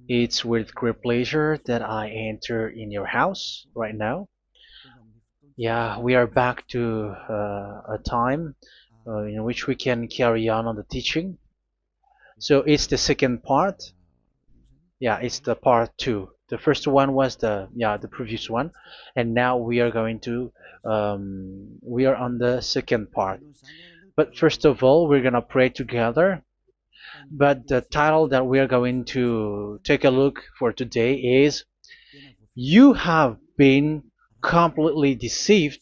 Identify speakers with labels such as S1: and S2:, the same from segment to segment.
S1: It's with great pleasure that I enter in your house right now. Yeah, we are back to a time in which we can carry on the teaching. So it's the second part. Yeah, it's the part two. The first one was the previous one, and now we are going to we are on the second part. But first of all, we're gonna pray together. But the title that we are going to take a look for today is "You have been completely deceived,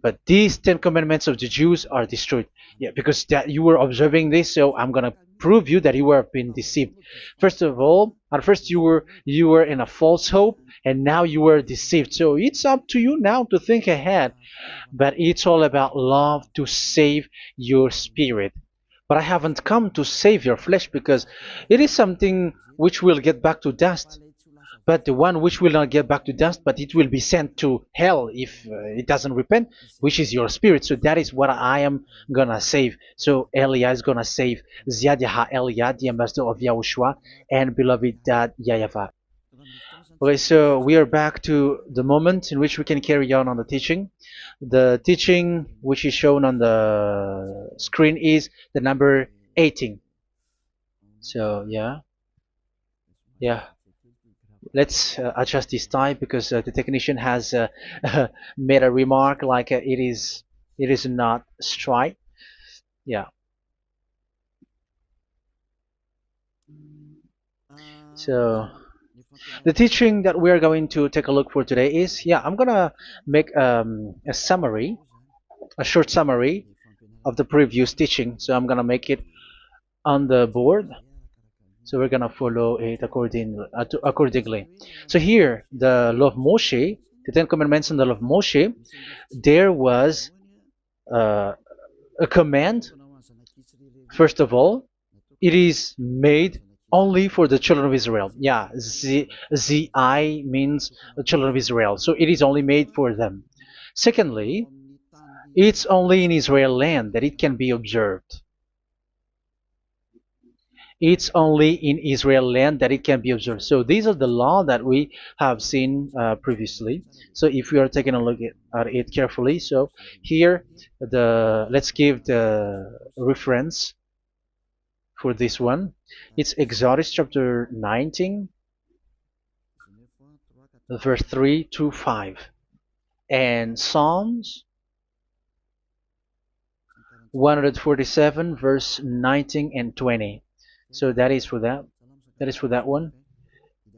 S1: but these Ten Commandments of the Jews are destroyed." Yeah, because that you were observing this, so I'm gonna prove you that you were been deceived. First of all, at first you were in a false hope, and now you were deceived. So it's up to you now to think ahead. But it's all about love to save your spirit. But I haven't come to save your flesh because it is something which will get back to dust. But the one which will not get back to dust, but it will be sent to hell if it doesn't repent, which is your spirit. So that is what I am gonna save. So Elia is gonna save Ziadiha Elia, the ambassador of Yahushua, and beloved dad YAHVAH. Okay, so we are back to the moment in which we can carry on the teaching. The teaching which is shown on the screen is the number 18. So yeah, let's adjust this time because the technician has made a remark like it is not straight. Yeah. So the teaching that we are going to take a look for today is, I'm gonna make a summary, a short summary of the previous teaching. So I'm gonna make it on the board. So we're gonna follow it accordingly. So here, the law of Moshe, the Ten Commandments and the law of Moshe, there was uh, a command. First of all, it is made only for the children of Israel. Yeah, Z-I means the children of Israel. So it is only made for them. Secondly, it's only in Israel land that it can be observed. It's only in Israel land that it can be observed. So these are the law that we have seen previously. So if we are taking a look at it carefully, so here let's give the reference for this one. It's Exodus chapter 19, verse 3 to 5, and Psalms 147, verse 19 and 20. So that is for that. That is for that one.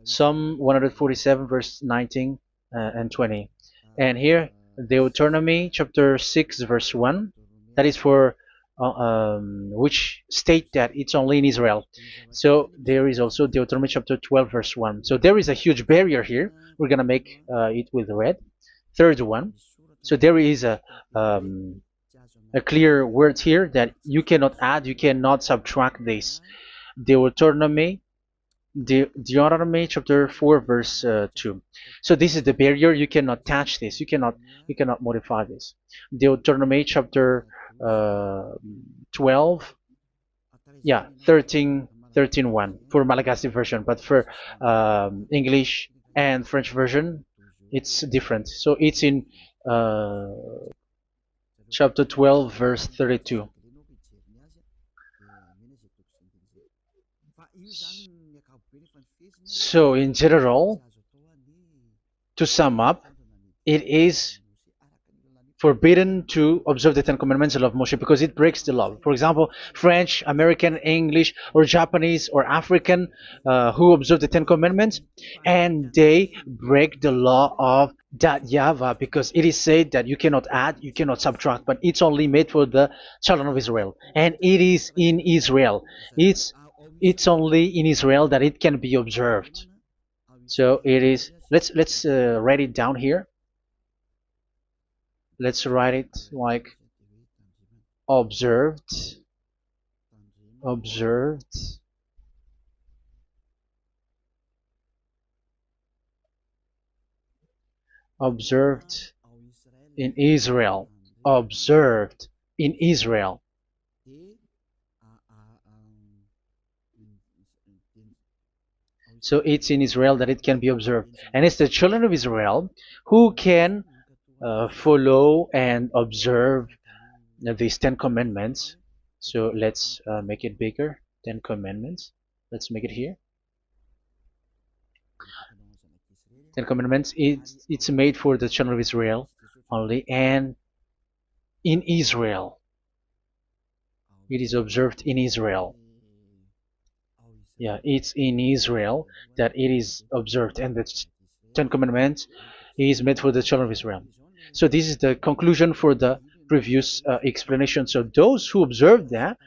S1: Psalm 147, verse 19 and 20. And here, Deuteronomy chapter 6, verse 1. That is for which state that it's only in Israel. So there is also Deuteronomy chapter 12, verse 1. So there is a huge barrier here. We're going to make it with red. Third one. So there is a clear word here that you cannot add, you cannot subtract this. Deuteronomy chapter 4, verse 2. So this is the barrier. You cannot touch this. You cannot modify this. Deuteronomy chapter 12, 13, 1 for Malagasy version, but for English and French version, it's different. So it's in chapter 12, verse 32. So in general, to sum up, it is forbidden to observe the Ten Commandments of Moshe because it breaks the law. For example, French, American, English, or Japanese or African who observe the Ten Commandments and they break the law of that YAHVAH because it is said that you cannot add, you cannot subtract, but it's only made for the children of Israel, and it is in Israel. It's only in Israel that it can be observed. So it is. Let's write it down here. Let's write it like observed, observed, observed in Israel, observed in Israel. So it's in Israel that it can be observed. And it's the children of Israel who can follow and observe these 10 commandments. So let's make it bigger. 10 commandments. Let's make it here. 10 commandments. It's made for the children of Israel only, and in Israel. It is observed in Israel. Yeah, it's in Israel that it is observed, and the 10 commandments is made for the children of Israel. So this is the conclusion for the previous explanation. So those who observe that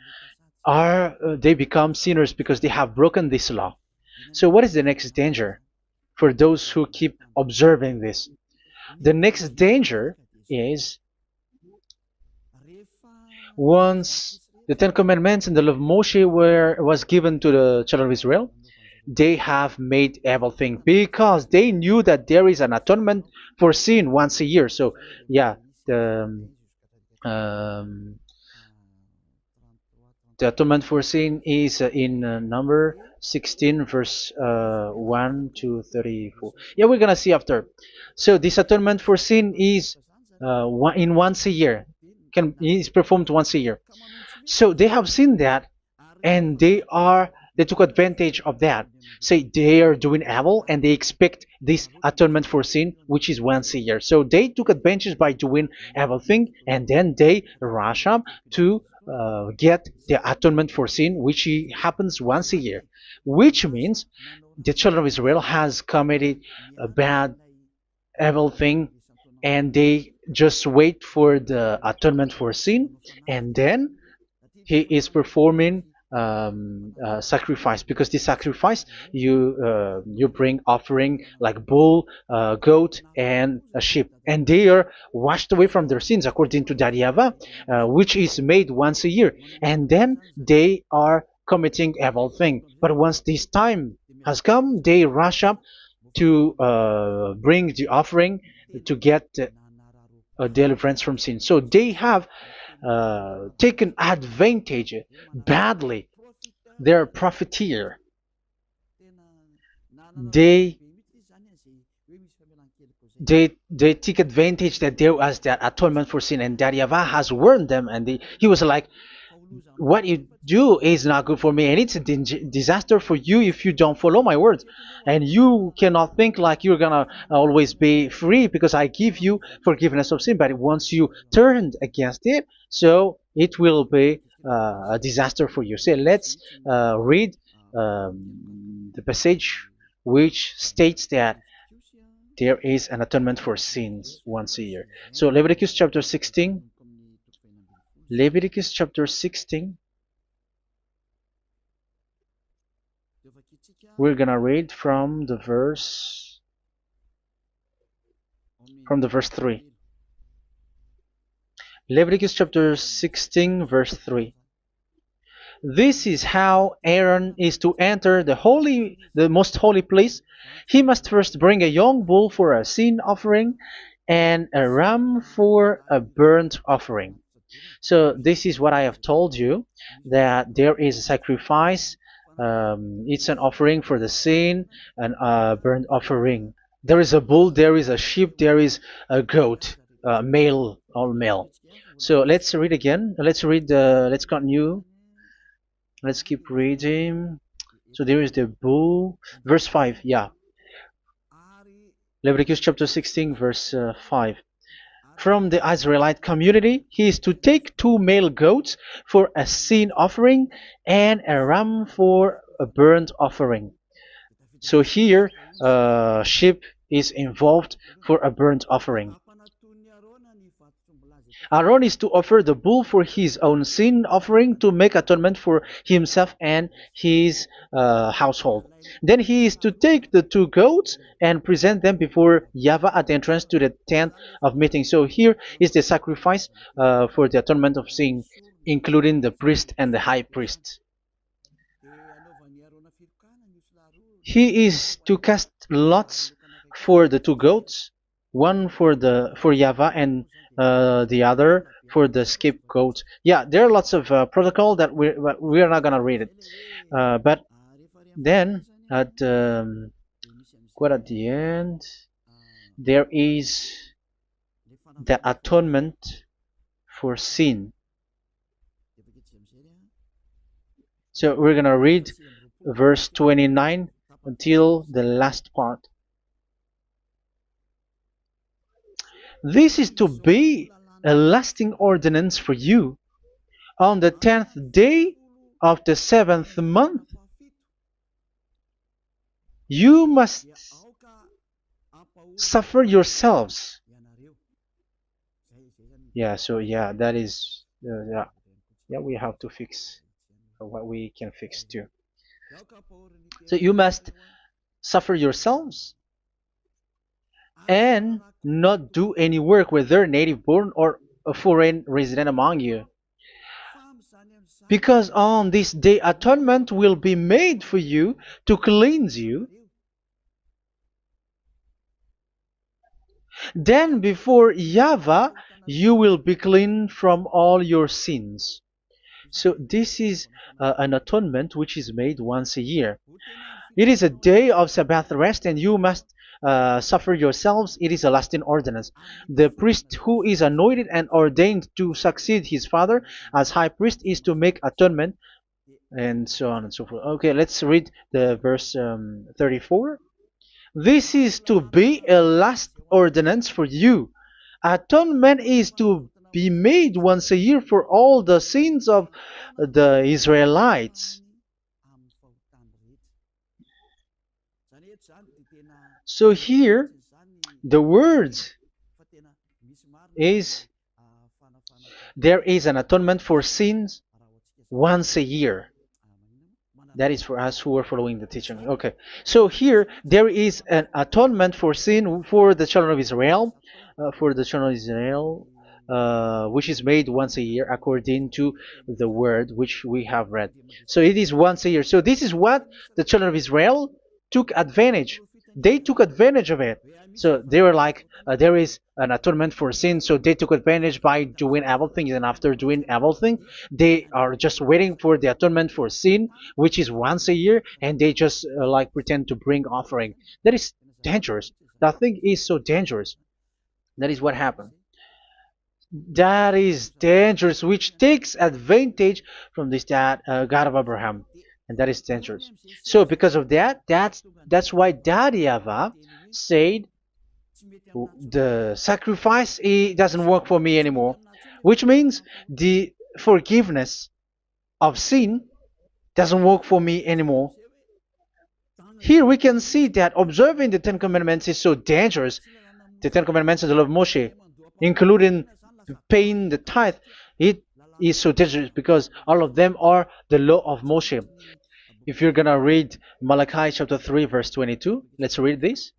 S1: are they become sinners because they have broken this law. So what is the next danger for those who keep observing this? The next danger is once the Ten Commandments and the law of Moshe was given to the children of Israel, they have made everything because they knew that there is an atonement for sin once a year. So yeah, um, the atonement for sin is in number 16 verse 1 to 34. Yeah, we're gonna see after. So this atonement for sin is once a year, is performed once a year. So they have seen that, and they took advantage of that. Say they are doing evil and they expect this atonement for sin, which is once a year. So they took advantage by doing evil thing, and then they rush up to get the atonement for sin, which happens once a year, which means the children of Israel has committed a bad evil thing, and they just wait for the atonement for sin, and then he is performing sacrifice, because the sacrifice you bring offering like bull, goat, and a sheep, and they are washed away from their sins according to that YAHVAH, which is made once a year, and then they are committing evil thing. But once this time has come, they rush up to bring the offering to get deliverance from sin. So they have taken advantage badly. They're profiteer. They they take advantage that there was that atonement for sin, and that YAHVAH has warned them, and he was like, what you do is not good for me, and it's a disaster for you if you don't follow my words, and you cannot think like you're gonna always be free because I give you forgiveness of sin, but once you turned against it, so it will be a disaster for you. So let's read the passage which states that there is an atonement for sins once a year. So Leviticus chapter 16. Leviticus chapter 16. We're gonna read from the verse 3. Leviticus chapter 16 verse 3. This is how Aaron is to enter the most holy place. He must first bring a young bull for a sin offering and a ram for a burnt offering. So this is what I have told you, that there is a sacrifice. It's an offering for the sin, and a burnt offering. There is a bull, there is a sheep, there is a goat, male, all male. So let's read again. Let's continue. Let's keep reading. So there is the bull, verse 5. Yeah, Leviticus chapter 16 verse 5. From the Israelite community, he is to take 2 male goats for a sin offering and a ram for a burnt offering. So here, sheep is involved for a burnt offering. Aaron is to offer the bull for his own sin offering to make atonement for himself and his household. Then he is to take the 2 goats and present them before YAHVAH at the entrance to the tent of meeting. So here is the sacrifice for the atonement of sin, including the priest and the high priest. He is to cast lots for the 2 goats, one for YAHVAH and the other for the scapegoat. Yeah, there are lots of protocol that we are not gonna read it, but then at quite at the end, there is the atonement for sin. So we're gonna read verse 29 until the last part. This is to be a lasting ordinance for you. On the 10th day of the 7th month, you must suffer yourselves. Yeah, so yeah, that is, yeah, we have to fix what we can fix too. So you must suffer yourselves and not do any work, whether native born or a foreign resident among you. Because on this day atonement will be made for you to cleanse you. Then before YAHVAH you will be clean from all your sins. So this is an atonement which is made once a year. It is a day of Sabbath rest, and you must suffer yourselves. It is a lasting ordinance. The priest who is anointed and ordained to succeed his father as high priest is to make atonement, and so on and so forth. Okay, let's read the verse 34. This is to be a last ordinance for you. Atonement is to be made once a year for all the sins of the Israelites. So here, the words is there is an atonement for sins once a year. That is for us who are following the teaching. Okay, so here there is an atonement for sin for the children of Israel, which is made once a year according to the word which we have read. So it is once a year. So this is what the children of Israel took advantage. They took advantage of it. So they were like, there is an atonement for sin, so they took advantage by doing everything, and after doing everything, they are just waiting for the atonement for sin, which is once a year, and they just like pretend to bring offering. That is dangerous. That thing is so dangerous. That is what happened. That is dangerous, which takes advantage from this God of Abraham, and that is dangerous. So because of that, that's why Daddy YAHVAH said the sacrifice, it doesn't work for me anymore, which means the forgiveness of sin doesn't work for me anymore. Here we can see that observing the Ten Commandments is so dangerous. The Ten Commandments of the law of Moshe, including paying the tithe, it is so dangerous because all of them are the law of Moshe. If you're gonna read Malachi chapter 3 verse 22, let's read this.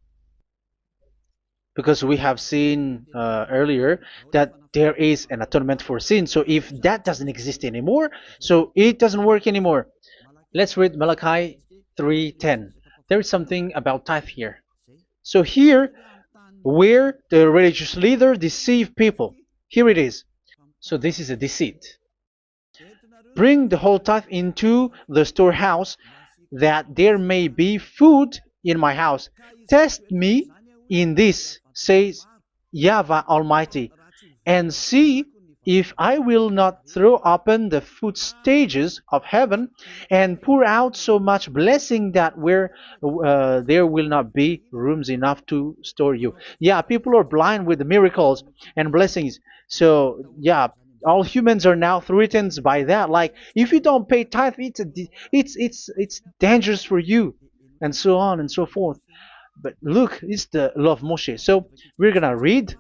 S1: Because we have seen earlier that there is an atonement for sin. So if that doesn't exist anymore, so it doesn't work anymore. Let's read Malachi 3:10. There is something about tithe here. So here, where the religious leader deceive people, here it is. So this is a deceit. Bring the whole tithe into the storehouse, that there may be food in my house. Test me in this, says YAHVAH Almighty, and see if I will not throw open the food stages of heaven and pour out so much blessing that where there will not be rooms enough to store you. Yeah, people are blind with the miracles and blessings. So yeah, all humans are now threatened by that. Like, if you don't pay tithe, it's dangerous for you, and so on and so forth. But look, it's the law of Moshe. So we're gonna read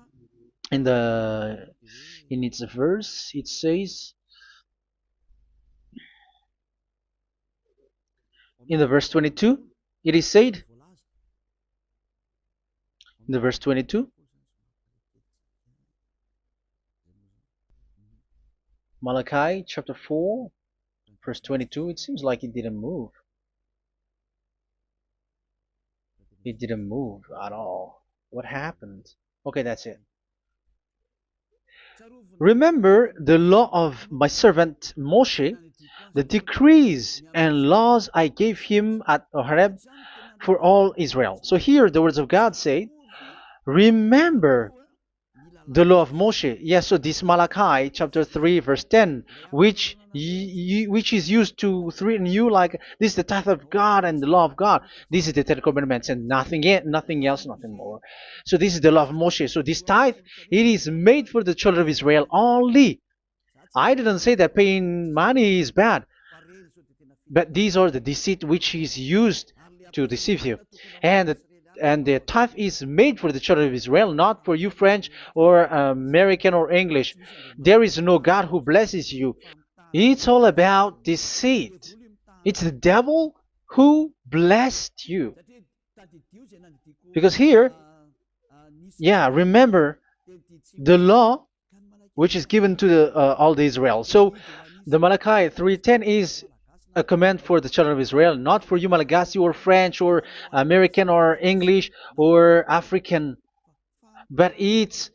S1: in its verse. It says in the verse 22. It is said in the verse 22. Malachi chapter 4 verse 22. It seems like it didn't move. It didn't move at all. What happened? Okay, that's it. Remember the law of my servant Moshe, the decrees and laws I gave him at Horeb for all Israel. So here the words of God say, remember the law of Moshe. Yes, so this Malachi chapter 3 verse 10, which is used to threaten you like this is the tithe of God and the law of God. This is the Ten Commandments and nothing else, nothing more. So this is the law of Moshe. So this tithe, it is made for the children of Israel only. I didn't say that paying money is bad, but these are the deceit which is used to deceive you. And the tithe is made for the children of Israel, not for you French or American or English. There is no God who blesses you. It's all about deceit. It's the devil who blessed you. Because here, yeah, remember the law which is given to all the Israel. So the Malachi 3:10 is a command for the children of Israel, not for you Malagasy or French or American or English or African, but it's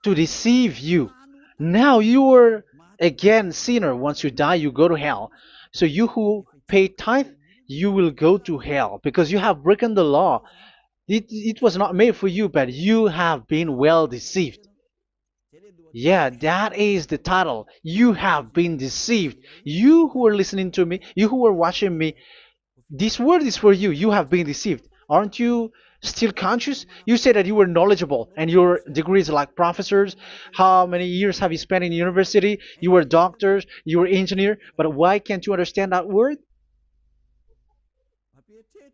S1: to deceive you. Now you are again sinner. Once you die, you go to hell. So you who pay tithe, you will go to hell because you have broken the law. It was not made for you, but you have been well deceived. Yeah, that is the title. You have been deceived. You who are listening to me, you who are watching me, this word is for you. You have been deceived. Aren't you still conscious? You say that you were knowledgeable and your degrees like professors. How many years have you spent in university? You were doctors, you were engineer, but why can't you understand that word?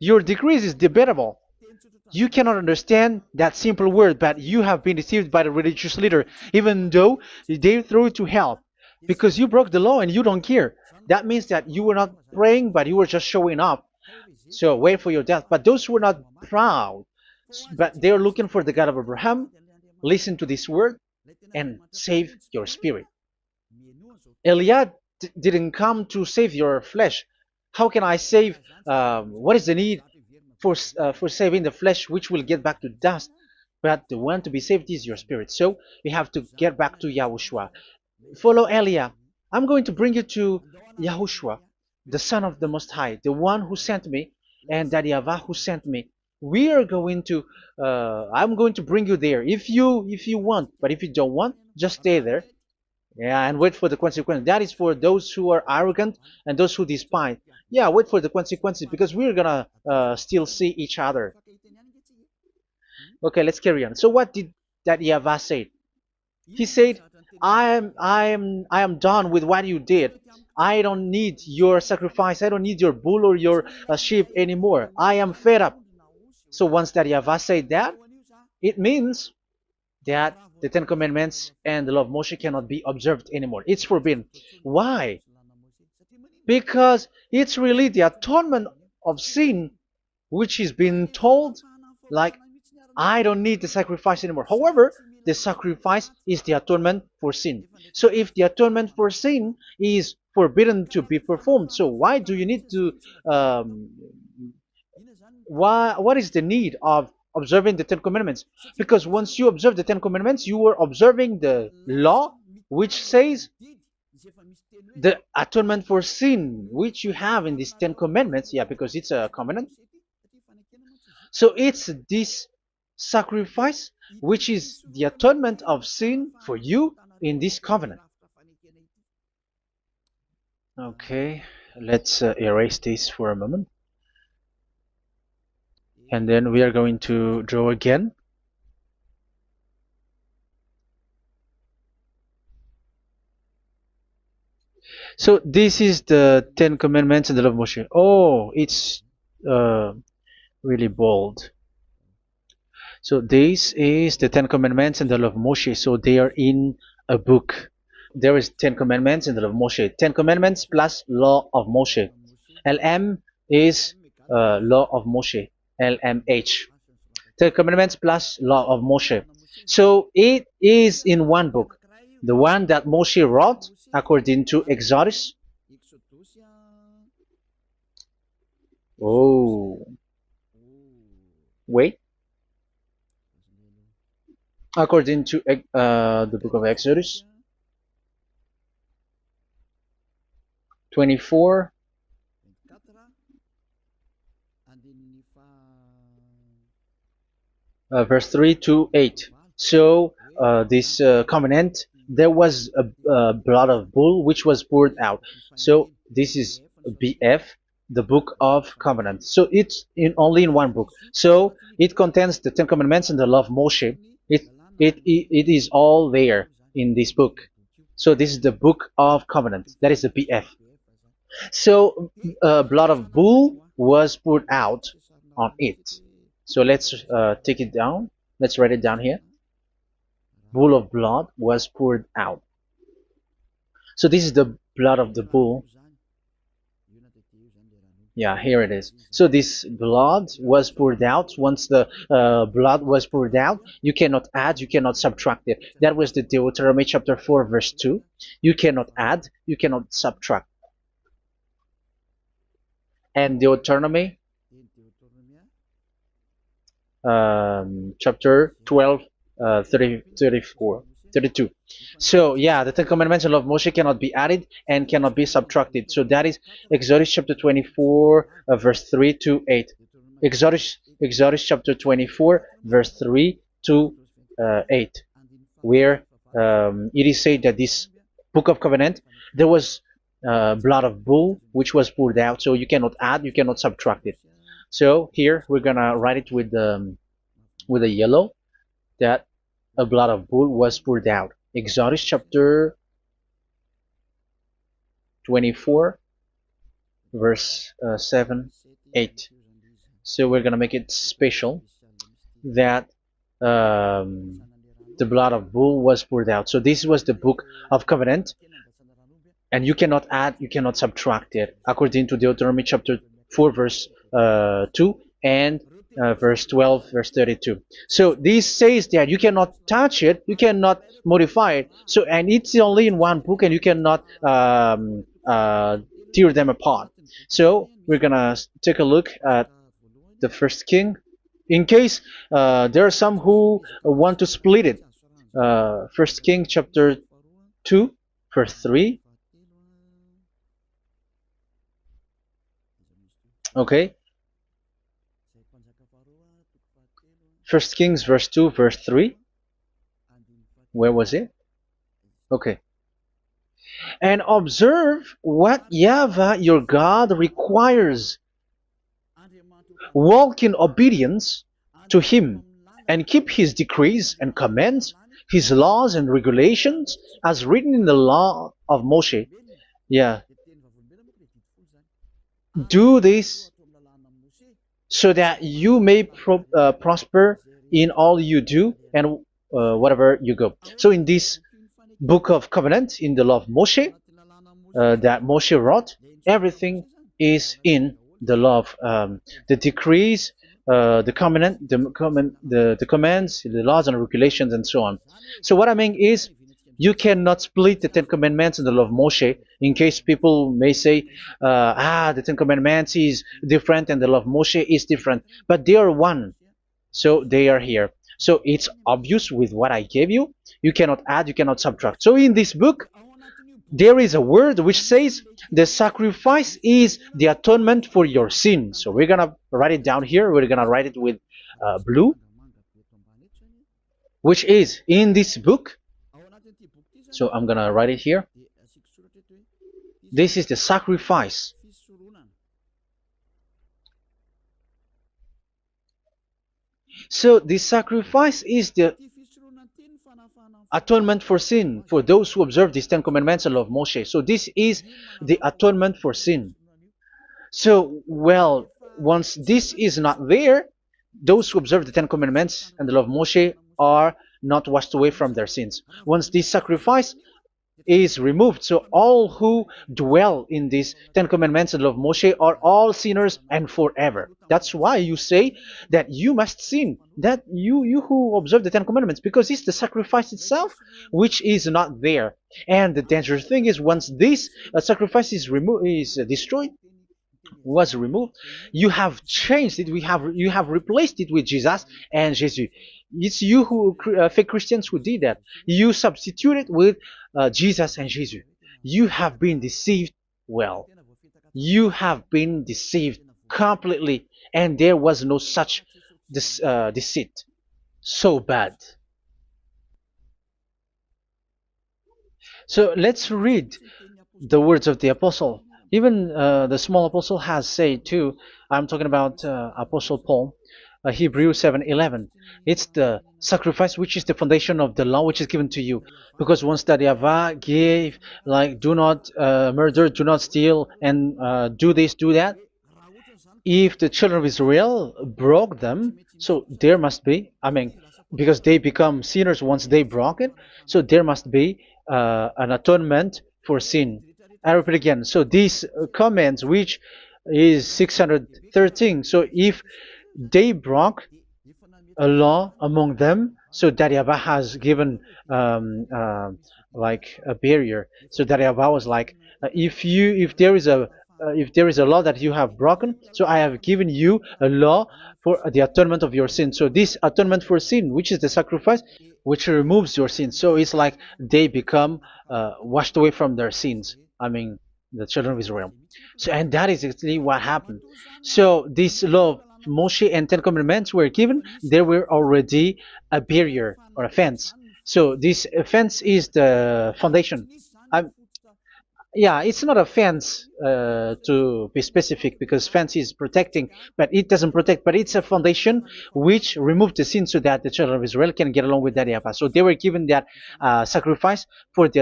S1: Your degrees is debatable. You cannot understand that simple word, but you have been deceived by the religious leader, even though they throw you to hell because you broke the law and you don't care. That means that you were not praying, but you were just showing up. So wait for your death. But those who are not proud, but they are looking for the God of Abraham, listen to this word and save your spirit. Eliad didn't come to save your flesh. How can I save? What is the need for saving the flesh, which will get back to dust? But the one to be saved is your spirit. So we have to get back to Yahushua. Follow Eliah. I'm going to bring you to Yahushua, the Son of the Most High, the one who sent me, and that YAHVAH who sent me. We are going to. I'm going to bring you there if you want, but if you don't want, just stay there. Yeah, and wait for the consequence. That is for those who are arrogant and those who despise. Yeah, wait for the consequences because we're gonna still see each other. Okay, let's carry on. So what did that YAHVAH say? He said, I am done with what you did. I don't need your sacrifice. I don't need your bull or your sheep anymore. I am fed up. So once that YAHVAH said that, it means that the Ten Commandments and the law of Moshe cannot be observed anymore. It's forbidden. Why? Because it's really the atonement of sin which is being told, like, I don't need the sacrifice anymore. However, the sacrifice is the atonement for sin. So if the atonement for sin is forbidden to be performed, so why do you need to um, what is the need of observing the Ten Commandments? Because once you observe the Ten Commandments, you are observing the law which says the atonement for sin which you have in these Ten Commandments. Yeah, because it's a covenant. So it's this sacrifice which is the atonement of sin for you in this covenant. Okay, let's erase this for a moment. And then we are going to draw again. So this is the Ten Commandments and the law of Moshe. Oh, it's really bold. So this is the Ten Commandments and the law of Moshe. So they are in a book. There is Ten Commandments and the law of Moshe. Ten Commandments plus law of Moshe. LM is law of Moshe. LMH. Ten Commandments plus law of Moshe. So it is in one book. The one that Moshe wrote according to Exodus. Oh, wait. According to the book of Exodus. 24, verse 3 to 8. So this covenant, there was a blood of bull which was poured out. So this is BF, the book of covenant. So it's only in one book. So it contains the Ten Commandments and the law of Moshe. It is all there in this book. So this is the book of covenant. That is the BF. So blood of bull was poured out on it. So let's take it down. Let's write it down here. Bull of blood was poured out. So this is the blood of the bull. Yeah, here it is. So this blood was poured out. Once the blood was poured out, you cannot add, you cannot subtract it. That was the Deuteronomy chapter 4, verse 2. You cannot add, you cannot subtract. And Deuteronomy chapter 12, 32. So yeah, the Ten Commandments and law of Moshe cannot be added and cannot be subtracted. So that is Exodus chapter 24, verse 3 to 8. Exodus chapter 24, verse 3 to 8, where it is said that this book of covenant, there was blood of bull which was poured out, so you cannot add, you cannot subtract it. So here we're gonna write it with a yellow, that a blood of bull was poured out. Exodus chapter 24, verse 7, 8. So we're gonna make it special that the blood of bull was poured out. So this was the book of covenant, and you cannot add, you cannot subtract it, according to Deuteronomy chapter 4, verse 2 and verse 12, verse 32. So this says that you cannot touch it, you cannot modify it. So, and it's only in one book, and you cannot tear them apart. So we're gonna take a look at the first king, in case there are some who want to split it. First King chapter 2, verse 3. Okay. First Kings verse 2, verse 3. Where was it? Okay. And observe what YAHVAH your God requires. Walk in obedience to Him, and keep His decrees and commands, His laws and regulations, as written in the law of Moshe. Yeah. Do this so that you may prosper in all you do and whatever you go. So in this book of covenant, in the law of Moshe, that Moshe wrote, everything is in the law of the decrees, the covenant, the commands, the laws and regulations, and so on. So what I mean is, you cannot split the Ten Commandments and the law of Moshe, in case people may say, the Ten Commandments is different and the law of Moshe is different, but they are one. So they are here. So it's obvious with what I gave you. You cannot add, you cannot subtract. So in this book, there is a word which says the sacrifice is the atonement for your sin. So we're gonna write it down here. We're gonna write it with blue, which is in this book. So I'm gonna write it here. This is the sacrifice. So the sacrifice is the atonement for sin, for those who observe these Ten Commandments and law of Moshe. So this is the atonement for sin. So, well, once this is not there, those who observe the Ten Commandments and the law of Moshe are not washed away from their sins. Once this sacrifice is removed, so all who dwell in these Ten Commandments and law of Moshe are all sinners and forever. That's why you say that you must sin, that you who observe the Ten Commandments, because it's the sacrifice itself which is not there. And the dangerous thing is, once this sacrifice is removed, is destroyed, was removed, you have changed it. You have replaced it with Jesus and Jesus. It's you who fake Christians who did that. You substituted with Jesus and Jesus. You have been deceived well. You have been deceived completely, and there was no such deceit. So bad. So let's read the words of the apostle. Even the small apostle has said too. I'm talking about Apostle Paul, Hebrews 7:11. It's the sacrifice which is the foundation of the law which is given to you. Because once that Yahweh gave, like, do not murder, do not steal, and do this, do that, if the children of Israel broke them, so there must be, I mean, because they become sinners once they broke it, so there must be an atonement for sin. I repeat again. So these comments, which is 613, so if they broke a law among them, so that Yahweh has given like a barrier. So that Yahweh was like, if there is a law that you have broken, so I have given you a law for the atonement of your sin. So this atonement for sin, which is the sacrifice, which removes your sins. So it's like they become washed away from their sins. I mean, the children of Israel. So, and that is exactly what happened. So this law of Moshe and Ten Commandments were given. There were already a barrier or a fence. So this fence is the foundation. I'm, yeah, it's not a fence to be specific, because fence is protecting, but it doesn't protect. But it's a foundation which removed the sin so that the children of Israel can get along with that Yahweh. So they were given that sacrifice for the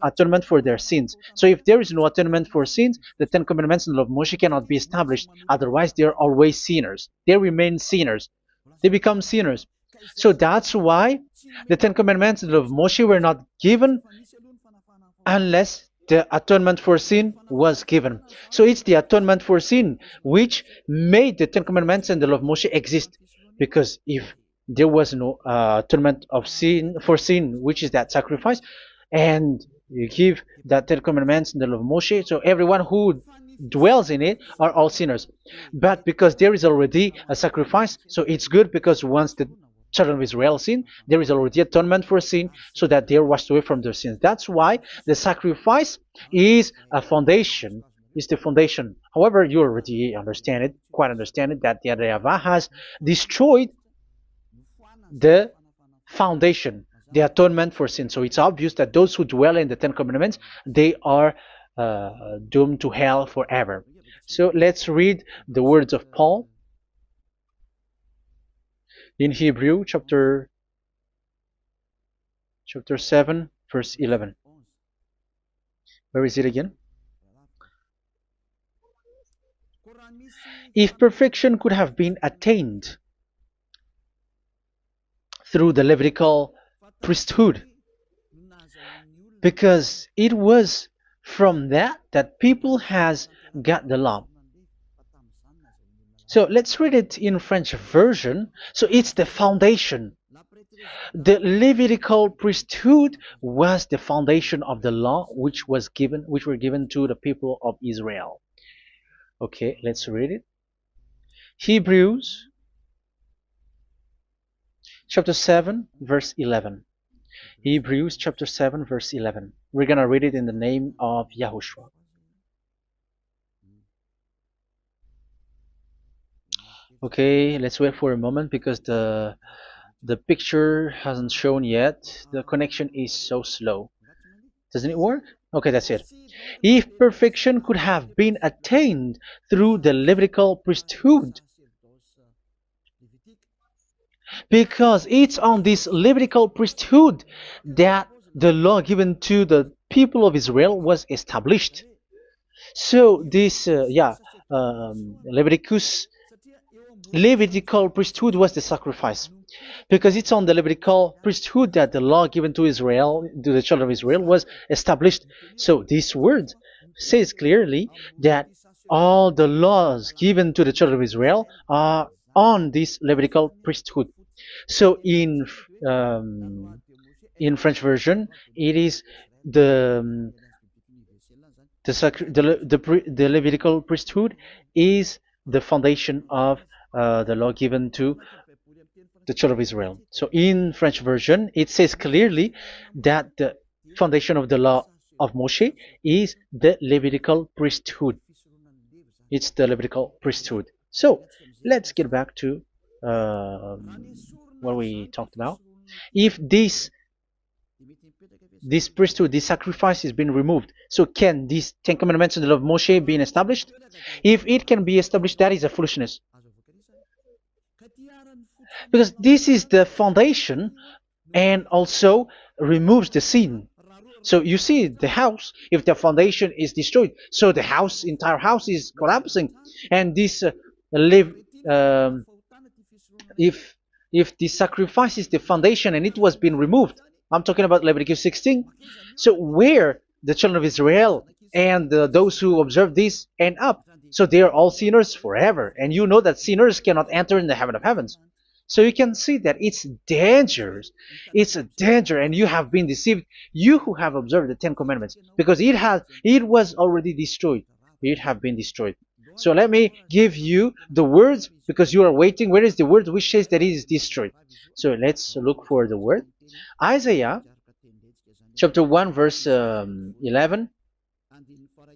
S1: atonement for their sins. So if there is no atonement for sins, the Ten Commandments and the law of Moshe cannot be established. Otherwise, they are always sinners. They remain sinners. They become sinners. So that's why the Ten Commandments and the law of Moshe were not given unless the atonement for sin was given. So it's the atonement for sin which made the Ten Commandments and the law of Moshe exist. Because if there was no atonement of sin for sin, which is that sacrifice, and you give that Ten Commandments and the law of Moshe, so everyone who dwells in it are all sinners. But because there is already a sacrifice, so it's good, because once the children of Israel sin, there is already atonement for sin, so that they are washed away from their sins. That's why the sacrifice is a foundation, is the foundation. However, you already understand it, quite understand it, that the Yahweh has destroyed the foundation, the atonement for sin. So it's obvious that those who dwell in the Ten Commandments, they are doomed to hell forever. So let's read the words of Paul in Hebrew chapter 7 verse 11. Where is it again? If perfection could have been attained through the Levitical priesthood, because it was from that people has got the law. So let's read it in French version. So it's the foundation. The Levitical priesthood was the foundation of the law which were given to the people of Israel. Okay, let's read it. Hebrews chapter 7 verse 11. Hebrews chapter 7 verse 11. We're going to read it in the name of YAHOSHUAH. Okay, let's wait for a moment, because the picture hasn't shown yet. The connection is so slow. Doesn't it work? Okay, that's it. If perfection could have been attained through the Levitical priesthood, because it's on this Levitical priesthood that the law given to the people of Israel was established. So this, Levitical priesthood was the sacrifice, because it's on the Levitical priesthood that the law given to Israel, to the children of Israel, was established. So this word says clearly that all the laws given to the children of Israel are on this Levitical priesthood. So in French version, it is the Levitical priesthood is the foundation of the law given to the children of Israel. So in French version, it says clearly that the foundation of the law of Moshe is the Levitical priesthood. It's the Levitical priesthood. So let's get back to what we talked about. If this priesthood, this sacrifice has been removed, so can these Ten Commandments and the law of Moshe be established? If it can be established, that is a foolishness. Because this is the foundation and also removes the sin. So you see the house, if the foundation is destroyed, so the house, entire house is collapsing. And this live, um, if the sacrifice is the foundation and it was being removed, I'm talking about Leviticus 16. So where the children of Israel and those who observe this end up? So they are all sinners forever. And you know that sinners cannot enter in the heaven of heavens. So you can see that it's dangerous. It's a danger, and you have been deceived. You who have observed the Ten Commandments, because it was already destroyed. It have been destroyed. So let me give you the words, because you are waiting. Where is the word which says that it is destroyed? So let's look for the word. Isaiah chapter 1 verse 11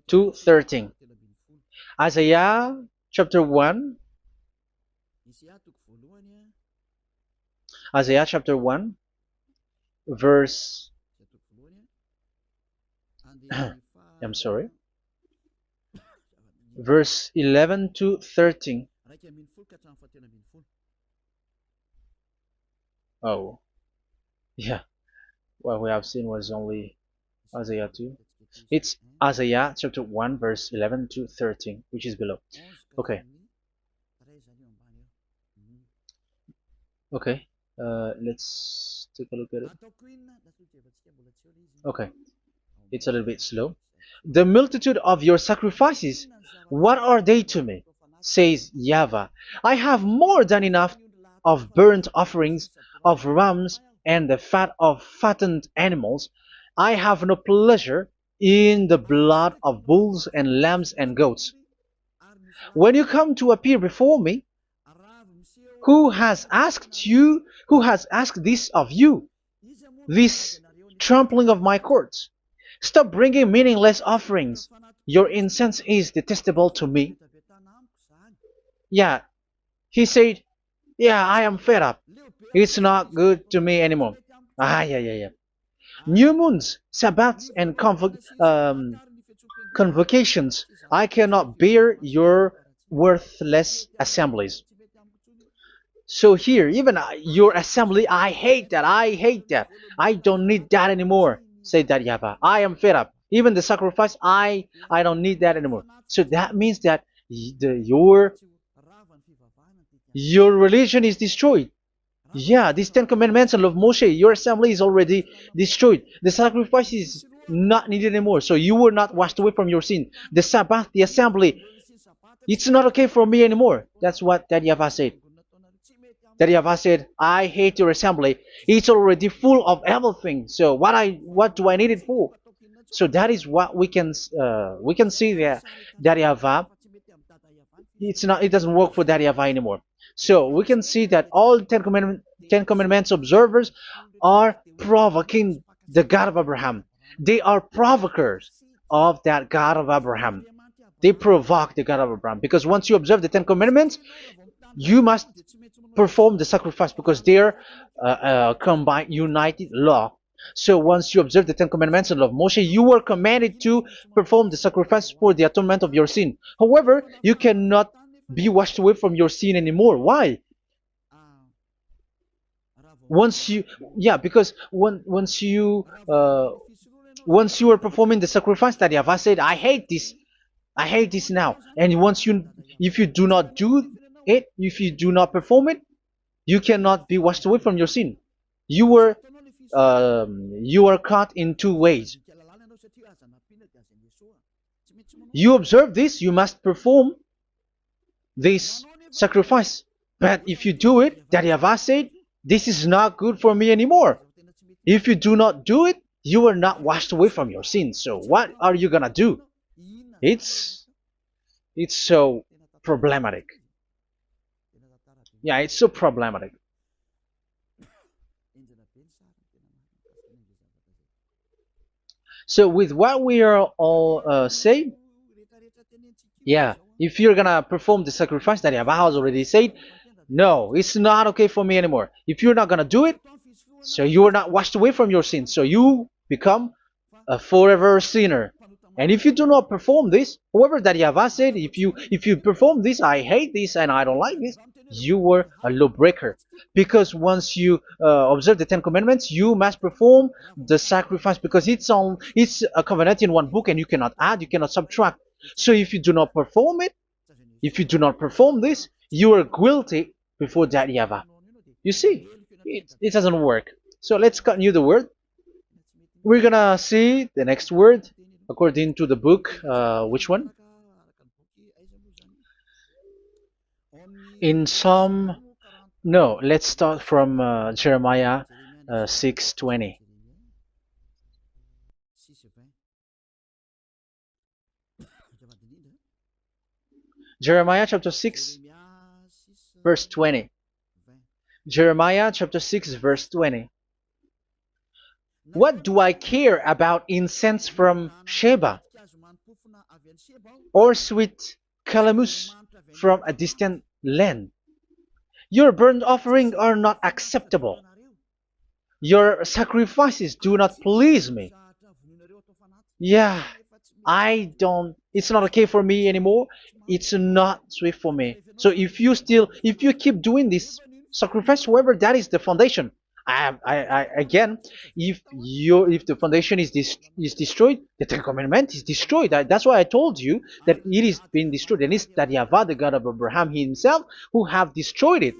S1: to 13. Isaiah chapter 1. Isaiah chapter 1 verse I'm sorry, verse 11 to 13. Oh, yeah, what we have seen was only Isaiah 2. It's Isaiah chapter 1 verse 11 to 13, which is below. Okay. Okay. Let's take a look at it. Okay. It's a little bit slow. The multitude of your sacrifices, what are they to me? Says YAHVAH. I have more than enough of burnt offerings, of rams, and the fat of fattened animals. I have no pleasure in the blood of bulls and lambs and goats. When you come to appear before me, who has asked this of you, this trampling of my courts? Stop bringing meaningless offerings. Your incense is detestable to me. Yeah, he said, yeah, I am fed up. It's not good to me anymore. Yeah. New moons, Sabbaths, and convocations. I cannot bear your worthless assemblies. So here, even your assembly, I hate that. I hate that. I don't need that anymore. Say that, YAHVAH. I am fed up. Even the sacrifice, I don't need that anymore. So that means that your religion is destroyed. Yeah, these Ten Commandments and of Moshe, your assembly is already destroyed. The sacrifice is not needed anymore. So you were not washed away from your sin. The Sabbath, the assembly, it's not okay for me anymore. That's what that YAHVAH said. That YAHVAH said, I hate your assembly. It's already full of everything. So what do I need it for? So that is what we can see there. That YAHVAH, it doesn't work for that YAHVAH anymore. So we can see that all Ten Commandments observers are provoking the God of Abraham. They are provokers of that God of Abraham. They provoke the God of Abraham, because once you observe the Ten Commandments, you must perform the sacrifice, because they are combined, united law. So once you observe the Ten Commandments and love Moshe, you were commanded to perform the sacrifice for the atonement of your sin. However, you cannot be washed away from your sin anymore. Why? Because once you are performing the sacrifice, that YAHVAH said, I hate this now. And if you do not do it, if you do not perform it, you cannot be washed away from your sin. You are caught in two ways. You observe this, you must perform this sacrifice. But if you do it, that YAHVAH said, this is not good for me anymore. If you do not do it, you are not washed away from your sins. So what are you gonna do? It's so problematic. Yeah, it's so problematic. So with what we are all saying, yeah, if you're gonna perform the sacrifice that Yahweh has already said, no, it's not okay for me anymore. If you're not gonna do it, so you are not washed away from your sins, so you become a forever sinner. And if you do not perform this, however that Yahweh said, if you perform this, I hate this and I don't like this, you were a lawbreaker. Because once you observe the Ten Commandments, you must perform the sacrifice because it's a covenant in one book and you cannot add, you cannot subtract. So if you do not perform it, if you do not perform this, you are guilty before that Yahweh. You see, it doesn't work. So let's continue the word. We're gonna see the next word according to the book. Which one? In Psalm. No, let's start from Jeremiah 6:20. Jeremiah chapter 6, verse 20. Jeremiah chapter 6, verse 20. What do I care about incense from Sheba or sweet calamus from a distant land? Your burnt offerings are not acceptable. Your sacrifices do not please me. Yeah, it's not okay for me anymore. It's not sweet for me. So if you keep doing this sacrifice, however, that is the foundation. Again, if the foundation is destroyed, the Ten Commandment is destroyed. That's why I told you that it is being destroyed, and it's that Yahweh, the God of Abraham himself, who have destroyed it.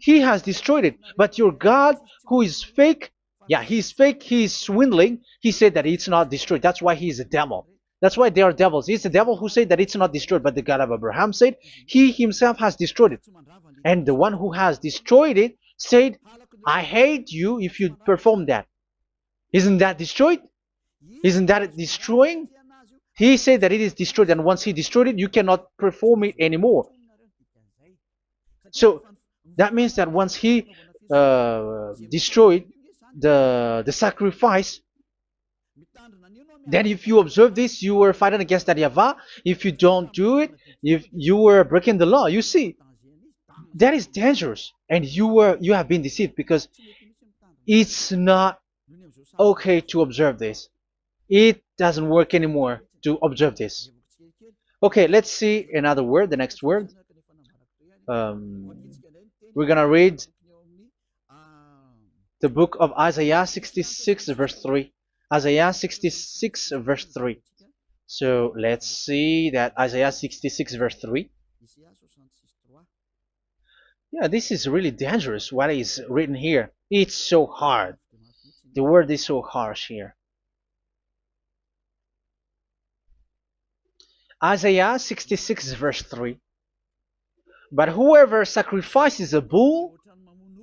S1: He has destroyed it. But your God, who is fake, yeah, he's fake, he's swindling. He said that it's not destroyed. That's why he's a devil. That's why they are devils. It's the devil who said that it's not destroyed, but the God of Abraham said he himself has destroyed it. And the one who has destroyed it said, I hate you if you perform that. Isn't that destroyed? Isn't that destroying? He said that it is destroyed, and once he destroyed it, you cannot perform it anymore. So that means that once he destroyed the sacrifice, then if you observe this, you were fighting against that Yahweh. If you don't do it, if you were breaking the law, you see, that is dangerous, and you have been deceived because it's not okay to observe this. It doesn't work anymore to observe this. Okay, let's see another word, the next word. We're gonna read the book of Isaiah 66 verse 3. Isaiah 66 verse 3. So let's see that Isaiah 66 verse 3. Yeah, this is really dangerous what is written here. It's so hard. The word is so harsh here. Isaiah 66 verse 3. But whoever sacrifices a bull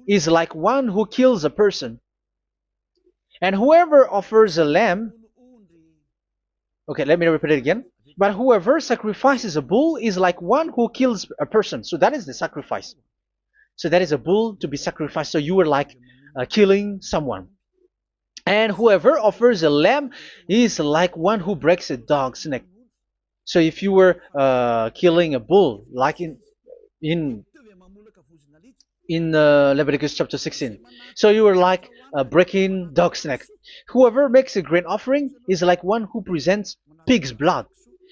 S1: is like one who kills a person. And whoever offers a lamb, okay, let me repeat it again. But whoever sacrifices a bull is like one who kills a person. So that is the sacrifice. So that is a bull to be sacrificed. So you were like killing someone. And whoever offers a lamb is like one who breaks a dog's neck. So if you were killing a bull, like in Leviticus chapter 16, so you were like breaking dog's neck. Whoever makes a grain offering is like one who presents pig's blood,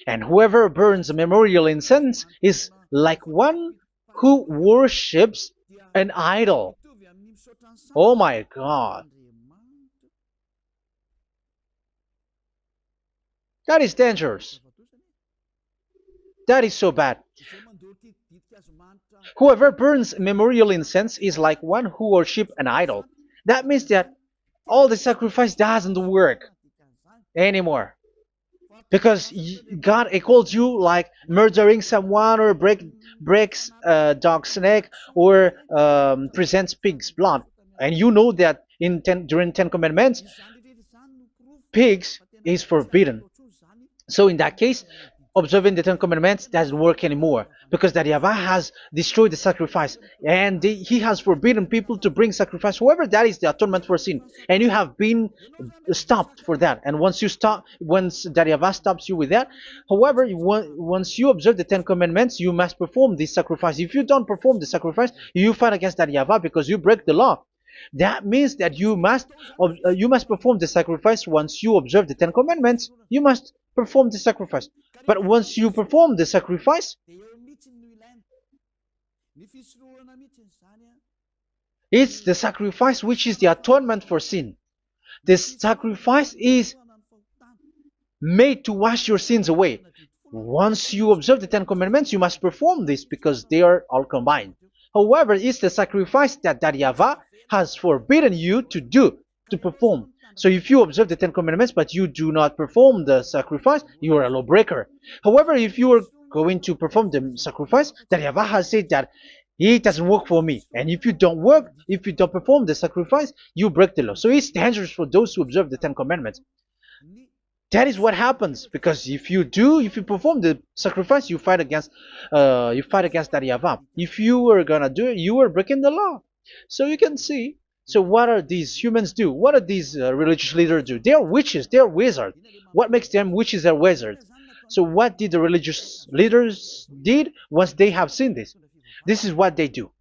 S1: and whoever burns a memorial incense is like one who worships an idol. Oh my God. That is dangerous. That is so bad. Whoever burns memorial incense is like one who worships an idol. That means that all the sacrifice doesn't work anymore. Because God equals you like murdering someone or breaks a dog's neck or presents pig's blood. And you know that during 10 Commandments, pigs is forbidden. So in that case, observing the Ten Commandments doesn't work anymore because that YAHVAH has destroyed the sacrifice and he has forbidden people to bring sacrifice. However, that is the atonement for sin, and you have been stopped for that. And once you stop, once that YAHVAH stops you with that, however, once you observe the Ten Commandments, you must perform this sacrifice. If you don't perform the sacrifice, you fight against that YAHVAH because you break the law. That means that you must perform the sacrifice. Once you observe the Ten Commandments, you must perform the sacrifice. But once you perform the sacrifice, it's the sacrifice which is the atonement for sin. This sacrifice is made to wash your sins away. Once you observe the Ten Commandments, you must perform this because they are all combined. However, it's the sacrifice that YAHVAH has forbidden you to do, to perform. So if you observe the Ten Commandments but you do not perform the sacrifice, you are a lawbreaker. However, if you are going to perform the sacrifice, YAHVAH has said that it doesn't work for me. And if you don't perform the sacrifice, you break the law. So it's dangerous for those who observe the Ten Commandments. That is what happens, because if you perform the sacrifice, you fight against that YAHVAH. If you were gonna do it, you are breaking the law. So you can see. So what are these humans do? What are these religious leaders do? They are witches. They are wizards. What makes them witches and wizards? So what did the religious leaders did once they have seen this? This is what they do.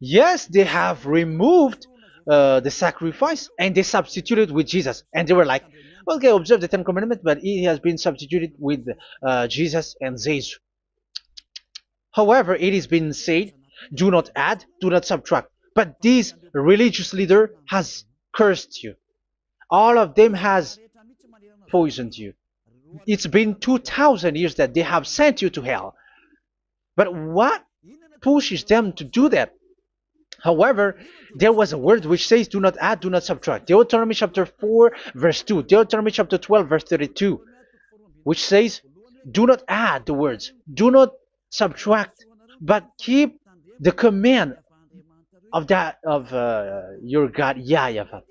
S1: Yes, they have removed the sacrifice and they substituted with Jesus, and they were like, okay, observe the Ten Commandments, but it has been substituted with Jesus and Jesus. However, it has been said, do not add, do not subtract. But this religious leader has cursed you. All of them has poisoned you. It's been 2,000 years that they have sent you to hell. But what pushes them to do that? However, there was a word which says, do not add, do not subtract. Deuteronomy chapter 4, verse 2. Deuteronomy chapter 12, verse 32. Which says, do not add the words. Do not subtract. But keep the command of your God, YAHVAH.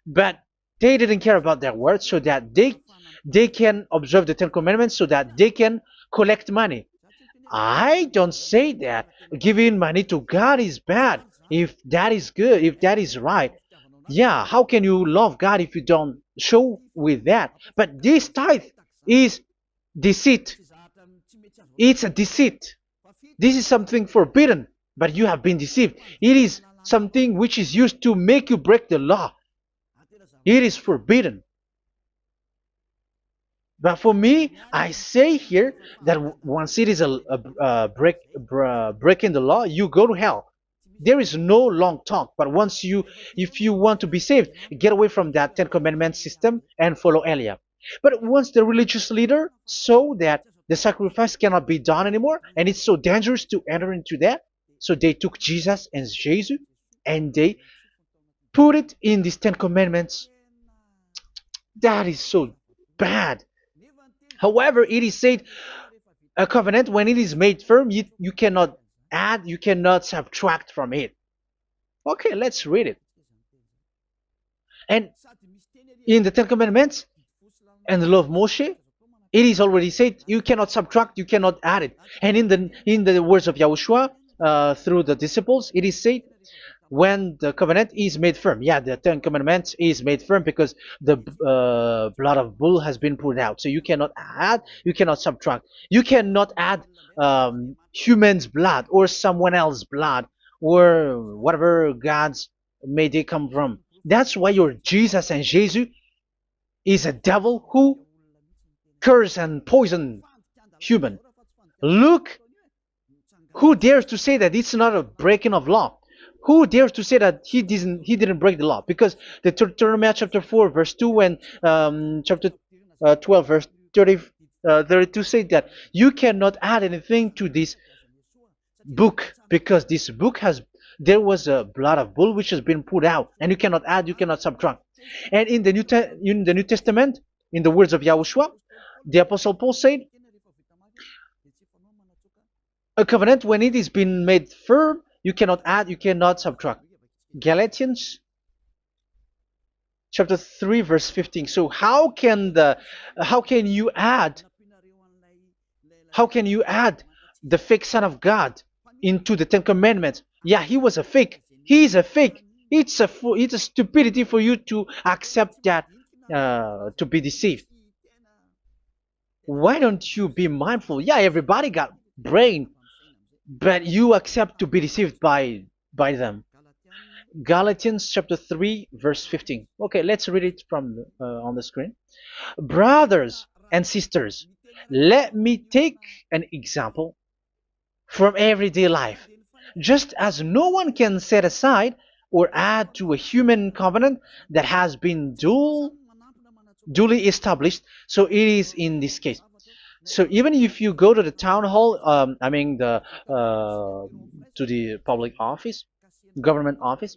S1: But they didn't care about that word, so that they can observe the Ten Commandments, so that they can collect money. I don't say that giving money to God is bad. If that is good, if that is right, yeah, how can you love God if you don't show with that? But this tithe is deceit. It's a deceit. This is something forbidden, but you have been deceived. It is something which is used to make you break the law. It is forbidden. But for me, I say here that once it is breaking the law, you go to hell. There is no long talk. But if you want to be saved, get away from that Ten Commandments system and follow Eliab. But once the religious leader saw that the sacrifice cannot be done anymore, and it's so dangerous to enter into that, so they took Jesus and Jesus and they put it in these Ten Commandments. That is so bad. However, it is said a covenant, when it is made firm, you cannot add, you cannot subtract from it. Okay, let's read it. And in the Ten Commandments and the law of Moshe, it is already said you cannot subtract, you cannot add it. And in the words of YAHOSHUAH through the disciples, it is said when the covenant is made firm. Yeah, the Ten Commandments is made firm because the blood of bull has been poured out. So you cannot add, you cannot subtract. You cannot add human's blood or someone else's blood or whatever gods may they come from. That's why your Jesus and Jesus is a devil who curse and poison human. Look, who dares to say that it's not a breaking of law? Who dares to say that he didn't break the law? Because the Deuteronomy chapter 4 verse 2 and chapter 12 verse 32 say that you cannot add anything to this book, because this book there was a blood of bull which has been put out, and you cannot add, you cannot subtract. And in the New Testament, in the words of YAHOSHUAH, the Apostle Paul said, a covenant, when it is been made firm, you cannot add, you cannot subtract. Galatians chapter 3 verse 15. So how can you add How can you add the fake Son of God into the Ten Commandments? Yeah, he was a fake. He is a fake. It's a stupidity for you to accept that, to be deceived. Why don't you be mindful? Yeah, everybody got brain, but you accept to be deceived by them. Galatians chapter 3 verse 15. Okay, let's read it from on the screen. Brothers and sisters, let me take an example from everyday life. Just as no one can set aside or add to a human covenant that has been duly established, so it is in this case. So even if you go to the town hall, I mean to the public office, government office,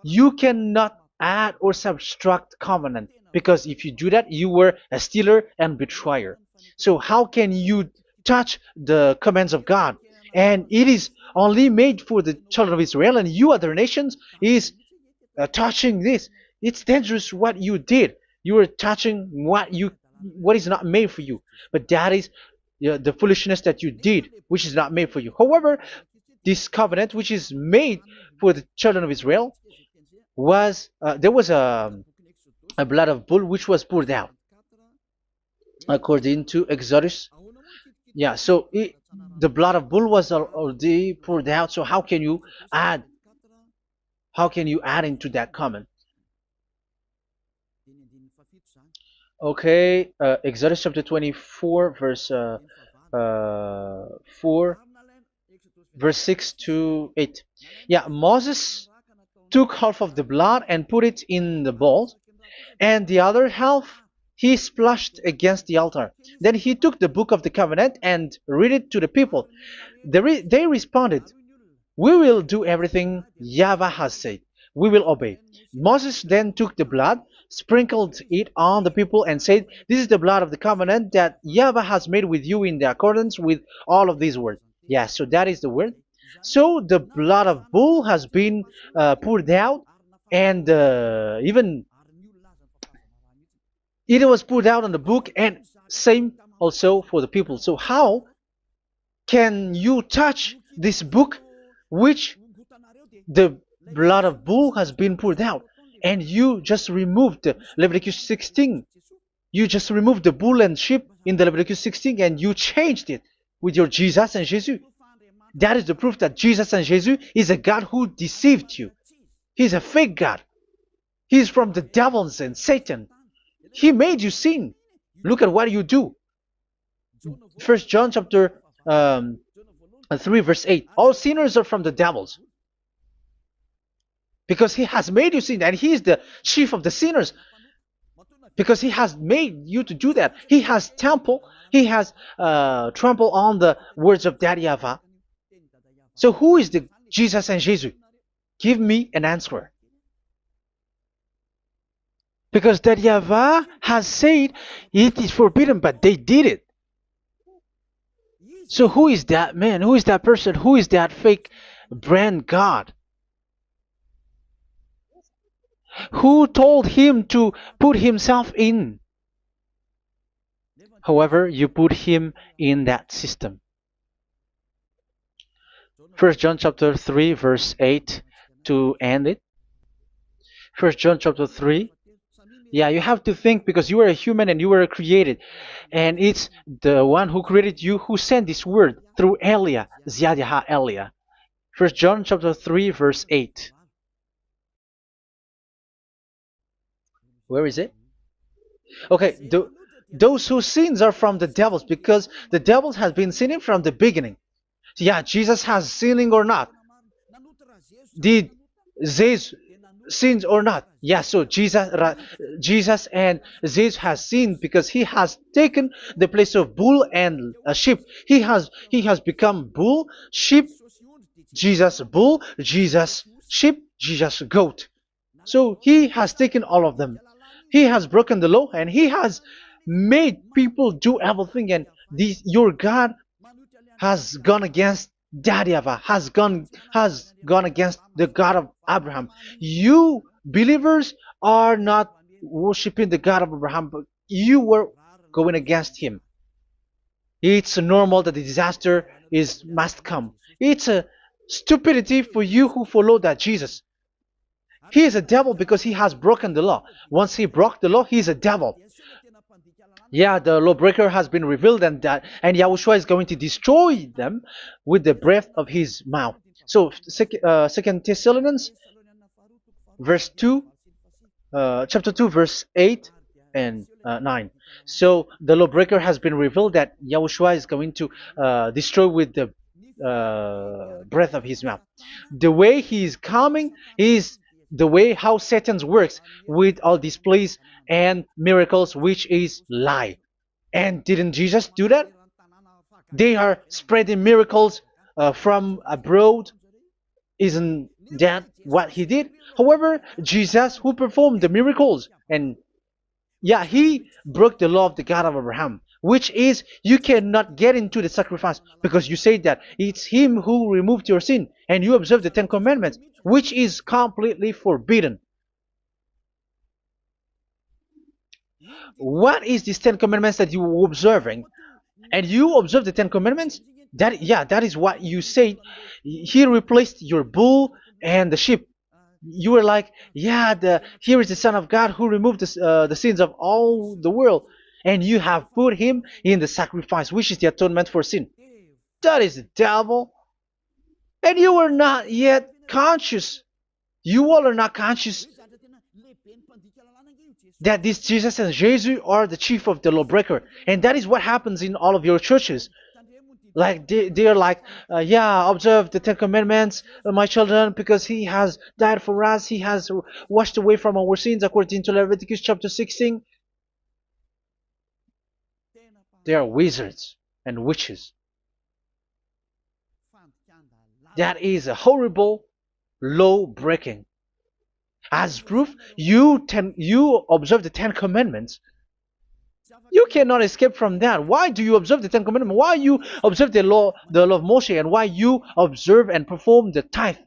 S1: you cannot add or subtract covenant, because if you do that, you were a stealer and betrayer. So how can you touch the commands of God? And it is only made for the children of Israel, and you other nations is touching this. It's dangerous what you did. You are touching what is not made for you. But that is the foolishness that you did, which is not made for you. However, this covenant, which is made for the children of Israel, was there was a blood of bull which was poured out according to Exodus. Yeah, so the blood of bull was already poured out. So add how can you add into that comment? Okay, Exodus chapter 24 verse 4 verse 6 to 8. Yeah, Moses took half of the blood and put it in the bowl, and the other half he splashed against the altar. Then he took the book of the covenant and read it to the people. They responded, "We will do everything YAHVAH has said. We will obey." Moses then took the blood, sprinkled it on the people, and said, "This is the blood of the covenant that YAHVAH has made with you in the accordance with all of these words." Yeah, so that is the word. So the blood of bull has been poured out, and even it was poured out on the book, and same also for the people. So how can you touch this book which the blood of bull has been poured out, and you just removed the Leviticus 16? You just removed the bull and sheep in the Leviticus 16, and you changed it with your Jesus and Jesus. That is the proof that Jesus and Jesus is a God who deceived you. He's a fake God. He's from the devils and Satan. He made you sin. Look at what you do. First John chapter 3 verse 8. All sinners are from the devils, because he has made you sin, and he is the chief of the sinners, because he has made you to do that. He has trampled on the words of Daddy Yahvah. So who is the Jesus and Jesus? Give me an answer. Because Daddy Yahvah has said it is forbidden, but they did it. So who is that man? Who is that person? Who is that fake brand God? Who told him to put himself in? However, you put him in that system. First John chapter 3 verse 8 to end it. First John chapter 3. Yeah, you have to think, because you are a human and you were created. And it's the one who created you who sent this word through Elia, Ziadiha Elia. First John chapter 3 verse 8. Where is it? Okay, those whose sins are from the devils, because the devils has been sinning from the beginning. Yeah, Jesus has sinning or not? Did Zeus sins or not? Yeah, so Jesus and Zeus has sinned, because he has taken the place of bull and a sheep. He has become bull, sheep, Jesus bull, Jesus sheep, Jesus goat. So he has taken all of them. He has broken the law, and he has made people do everything. And your God has gone against Dadiava, has gone against the God of Abraham. You believers are not worshiping the God of Abraham, but you were going against him. It's normal that the disaster is must come. It's a stupidity for you who follow that Jesus. He is a devil because he has broken the law. Once he broke the law, he is a devil. Yeah, the lawbreaker has been revealed, and Yahushua is going to destroy them with the breath of his mouth. So, Second Thessalonians, verse 2, chapter 2, verse 8 and 9. So the lawbreaker has been revealed that Yahushua is going to destroy with the breath of his mouth. The way he is coming is the way how Satan works with all displays and miracles, which is lie. And didn't Jesus do that? They are spreading miracles from abroad. Isn't that what he did? However, Jesus, who performed the miracles, and yeah, he broke the law of the God of Abraham, which is you cannot get into the sacrifice because you say that it's him who removed your sin and you observe the Ten Commandments, which is completely forbidden. What is these Ten Commandments that you were observing? And you observe the Ten Commandments? That is what you said. He replaced your bull and the sheep. You were like, yeah, here is the Son of God who removed the sins of all the world, and you have put him in the sacrifice, which is the atonement for sin. That is the devil, and you are not yet conscious. You all are not conscious that this Jesus and Jesus are the chief of the lawbreaker, and that is what happens in all of your churches. Like they're like, yeah, observe the Ten Commandments, my children, because he has died for us. He has washed away from our sins, according to Leviticus chapter 16. They are wizards and witches. That is a horrible law breaking. As proof, you observe the Ten Commandments. You cannot escape from that. Why do you observe the Ten Commandments? Why you observe the law of Moshe, and why you observe and perform the tithe?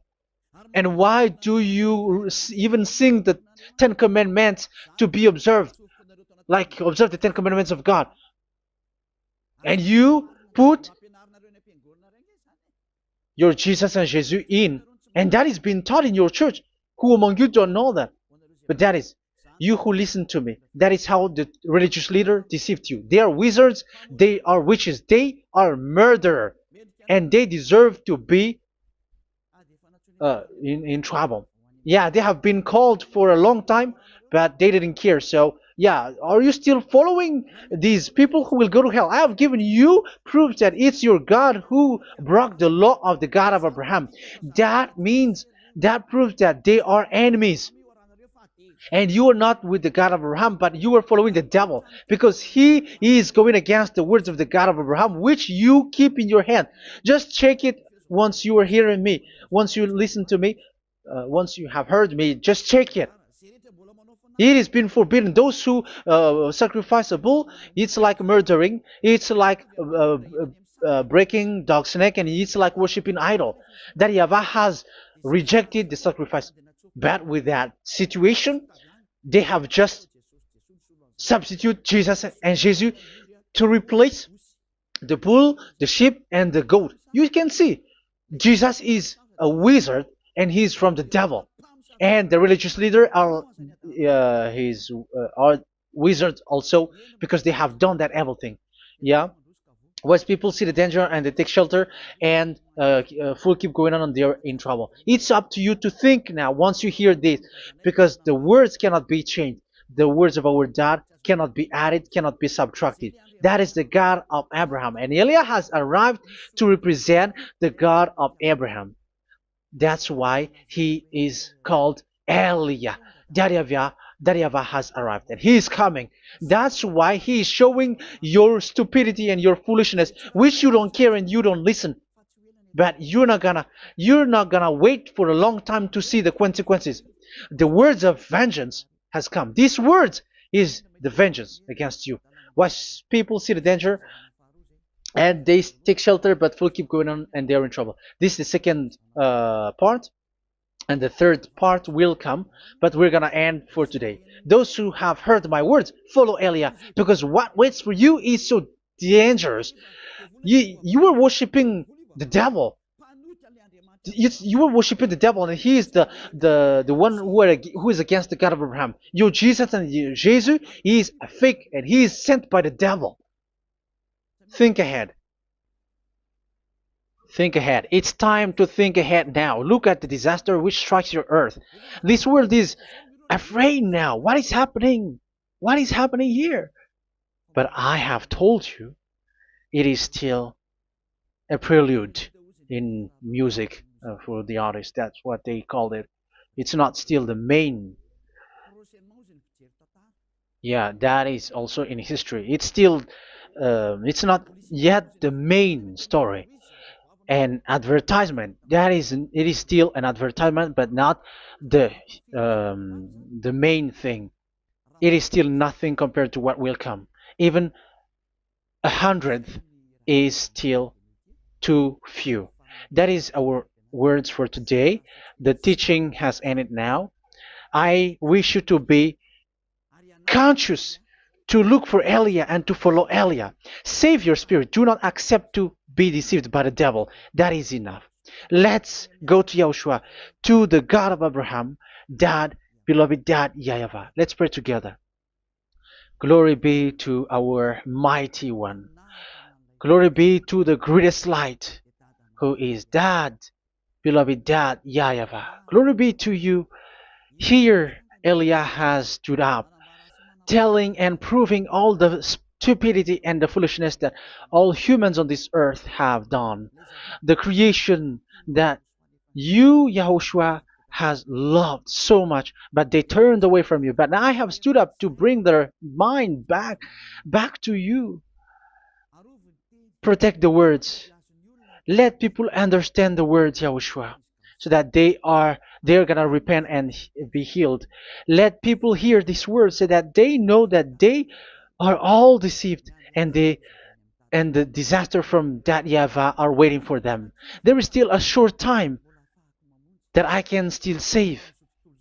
S1: And why do you even sing the Ten Commandments to be observed? Like observe the Ten Commandments of God. And you put your Jesus and Jesus in. And that is being taught in your church. Who among you don't know that? But that is you who listen to me. That is how the religious leader deceived you. They are wizards. They are witches. They are murderers. And they deserve to be in trouble. Yeah, they have been called for a long time, but they didn't care. So, yeah, are you still following these people who will go to hell? I have given you proof that it's your God who broke the law of the God of Abraham. That proves that they are enemies. And you are not with the God of Abraham, but you are following the devil, because he is going against the words of the God of Abraham, which you keep in your hand. Just check it once you are hearing me, once you listen to me, once you have heard me, just check it. It has been forbidden. Those who sacrifice a bull, it's like murdering, it's like breaking dog's neck, and it's like worshiping idol. That YAHVAH has rejected the sacrifice. But with that situation, they have just substitute Jesus and Jesus to replace the bull, the sheep, and the goat. You can see Jesus is a wizard and he's from the devil, and the religious leader are are wizards also, because they have done that evil thing. Yeah. Once people see the danger and they take shelter, and full keep going on, and they're in trouble. It's up to you to think now once you hear this, because the words cannot be changed. The words of our God cannot be added, cannot be subtracted. That is the God of Abraham, and Eliah has arrived to represent the God of Abraham. That's why he is called Eliah. YAHVAH has arrived, and he is coming. That's why he is showing your stupidity and your foolishness, which you don't care and you don't listen. But you're not gonna wait for a long time to see the consequences. The words of vengeance has come. These words is the vengeance against you. Once people see the danger and they take shelter, but will keep going on, and they're in trouble. This is the second part. And the third part will come, but we're gonna end for today. Those who have heard my words, follow Eliah, because what waits for you is so dangerous. You were worshiping the devil. You were worshiping the devil, and he is the one who is against the God of Abraham. Your Jesus and your Jesus, he is a fake, and he is sent by the devil. Think ahead. Think ahead. It's time to think ahead now. Look at the disaster which strikes your earth. This world is afraid now. What is happening? What is happening here? But I have told you, it is still a prelude in music for the artist. That's what they called it. It's not still the main. Yeah, that is also in history. It's still, it's not yet the main story. And advertisement, that is, it is still an advertisement, but not the the main thing. It is still nothing compared to what will come. Even a hundredth is still too few. That is our words for today. The teaching has ended now. I wish you to be conscious, to look for Elia and to follow Elia. Save your spirit. Do not accept to be deceived by the devil. That is enough. Let's go to Yahushua, to the God of Abraham, Dad, beloved Dad, YAHVAH. Let's pray together. Glory be to our mighty one. Glory be to the greatest light, who is Dad, beloved Dad, YAHVAH. Glory be to you. Here, Elia has stood up, telling and proving all the stupidity and the foolishness that all humans on this earth have done. The creation that you, Yahushua, has loved so much, but they turned away from you. But I have stood up to bring their mind back to you. Protect the words. Let people understand the words, Yahushua, so that they're gonna repent and be healed. Let people hear these words so that they know that they are all deceived, and the disaster from that Yahvah are waiting for them. There is still a short time that I can still save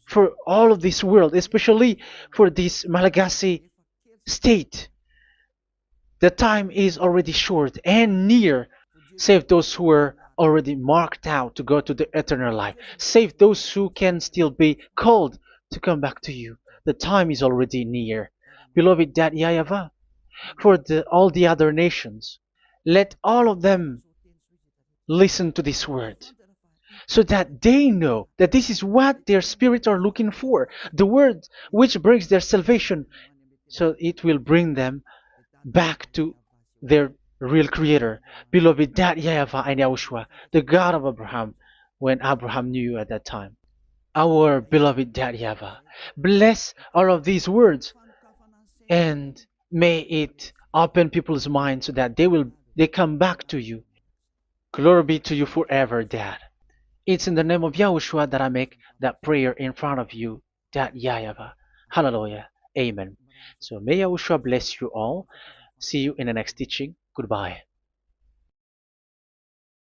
S1: for all of this world, especially for this Malagasy state. The time is already short and near. Save those who are already marked out to go to the eternal life. Save those who can still be called to come back to you. The time is already near. Beloved Dad Yahvah, for all the other nations, let all of them listen to this word so that they know that this is what their spirits are looking for. The word which brings their salvation. So it will bring them back to their real creator, beloved Dad Yahvah and Yahushua, the God of Abraham, when Abraham knew you at that time. Our beloved Dad Yahvah, bless all of these words, and may it open people's minds so that they come back to you. Glory be to you forever, Dad. It's in the name of Yahushua that I make that prayer in front of you, Dad Yahvah. Hallelujah. Amen. So may Yahushua bless you all. See you in the next teaching. Goodbye.